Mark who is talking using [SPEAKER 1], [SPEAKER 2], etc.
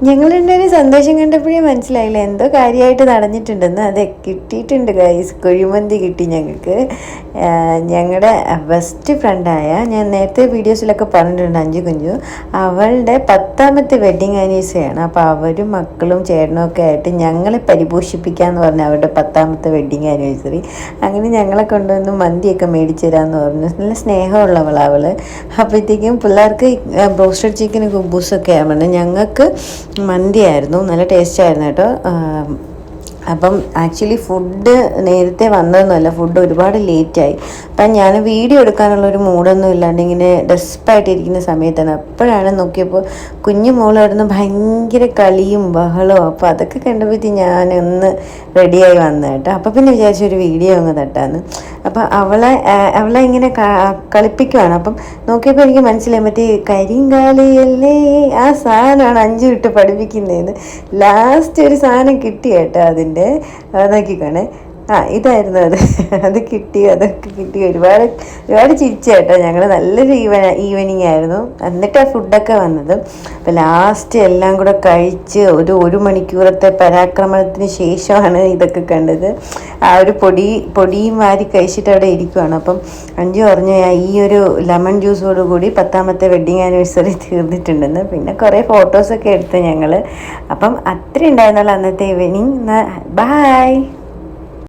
[SPEAKER 1] ഞങ്ങളുടെ ഒരു സന്തോഷം കണ്ടപ്പോഴേ മനസ്സിലായില്ല എന്തോ കാര്യമായിട്ട് നടന്നിട്ടുണ്ടെന്ന്. അതെ, കിട്ടിയിട്ടുണ്ട് ഗൈസ്, കുഴിമന്തി കിട്ടി ഞങ്ങൾക്ക്. ഞങ്ങളുടെ ബെസ്റ്റ് ഫ്രണ്ടായ, ഞാൻ നേരത്തെ വീഡിയോസിലൊക്കെ പറഞ്ഞിട്ടുണ്ട്, അഞ്ചു കുഞ്ചു, അവളുടെ 10ാമത്തെ വെഡ്ഡിങ് ആനിവേഴ്സറിയാണ്. അപ്പോൾ അവരും മക്കളും ചേട്ടനും ഒക്കെ ആയിട്ട് ഞങ്ങളെ പരിപോഷിപ്പിക്കാമെന്ന് പറഞ്ഞു, അവരുടെ 10ാമത്തെ വെഡ്ഡിങ് ആനിവേഴ്സറി. അങ്ങനെ ഞങ്ങളെ കൊണ്ടുവന്ന് മന്തിയൊക്കെ മേടിച്ചു തരാമെന്ന് പറഞ്ഞു. നല്ല സ്നേഹമുള്ളവളാണ് അവൾ. അപ്പോഴത്തേക്കും പിള്ളേർക്ക് ബ്രോസ്റ്റഡ് ചിക്കനും കുബൂസൊക്കെ ആവുന്നുണ്ട്, ഞങ്ങൾക്ക് മന്തിയായിരുന്നു. നല്ല ടേസ്റ്റ് ആയിരുന്നു കേട്ടോ. അപ്പം ആക്ച്വലി ഫുഡ് നേരത്തെ വന്നതൊന്നുമല്ല, ഫുഡ് ഒരുപാട് ലേറ്റായി. അപ്പം ഞാൻ വീഡിയോ എടുക്കാനുള്ളൊരു മൂഡൊന്നും ഇല്ലാണ്ട് ഇങ്ങനെ ഡെസ്പായിട്ടിരിക്കുന്ന സമയത്താണ്, അപ്പോഴാണ് നോക്കിയപ്പോൾ കുഞ്ഞു മോളായിരുന്നു ഭയങ്കര കളിയും ബഹളവും. അപ്പോൾ അതൊക്കെ കണ്ടപ്പോഴത്തേക്ക് ഞാൻ ഒന്ന് റെഡിയായി വന്നു കേട്ടോ. അപ്പോൾ പിന്നെ വിചാരിച്ചു ഒരു വീഡിയോ അങ്ങ് തട്ടാന്ന്. അപ്പം അവളെ ഇങ്ങനെ കളിപ്പിക്കുവാണ്. അപ്പം നോക്കിയപ്പോൾ എനിക്ക് മനസ്സിലായി, മറ്റേ കരിങ്കാളിയല്ലേ ആ സാധനമാണ് അഞ്ചു വിട്ട് പഠിപ്പിക്കുന്നതെന്ന്. ലാസ്റ്റ് ഒരു സാധനം കിട്ടി കേട്ടോ അതിൻ്റെ. നോക്കിക്കോണേ, ഇതായിരുന്നു അത് കിട്ടി. അതൊക്കെ കിട്ടി. ഒരുപാട് ചിരിച്ചു കേട്ടോ ഞങ്ങൾ. നല്ലൊരു ഈവനിങ് ആയിരുന്നു. എന്നിട്ട് ആ ഫുഡൊക്കെ വന്നത്. അപ്പോൾ ലാസ്റ്റ് എല്ലാം കൂടെ കഴിച്ച് ഒരു മണിക്കൂറത്തെ പരാക്രമണത്തിന് ശേഷമാണ് ഇതൊക്കെ കണ്ടത്. ആ ഒരു പൊടിയും വാരി കഴിച്ചിട്ട് അവിടെ ഇരിക്കുവാണ്. അപ്പം അഞ്ചു പറഞ്ഞു ഈ ഒരു ലെമൺ ജ്യൂസോടുകൂടി 10ാമത്തെ വെഡ്ഡിങ് ആനിവേഴ്സറി തീർന്നിട്ടുണ്ടെന്ന്. പിന്നെ കുറേ ഫോട്ടോസൊക്കെ എടുത്തു ഞങ്ങൾ. അപ്പം അത്രയും ഉണ്ടായിരുന്നല്ലോ അന്നത്തെ ഈവനിങ്. ബൈ.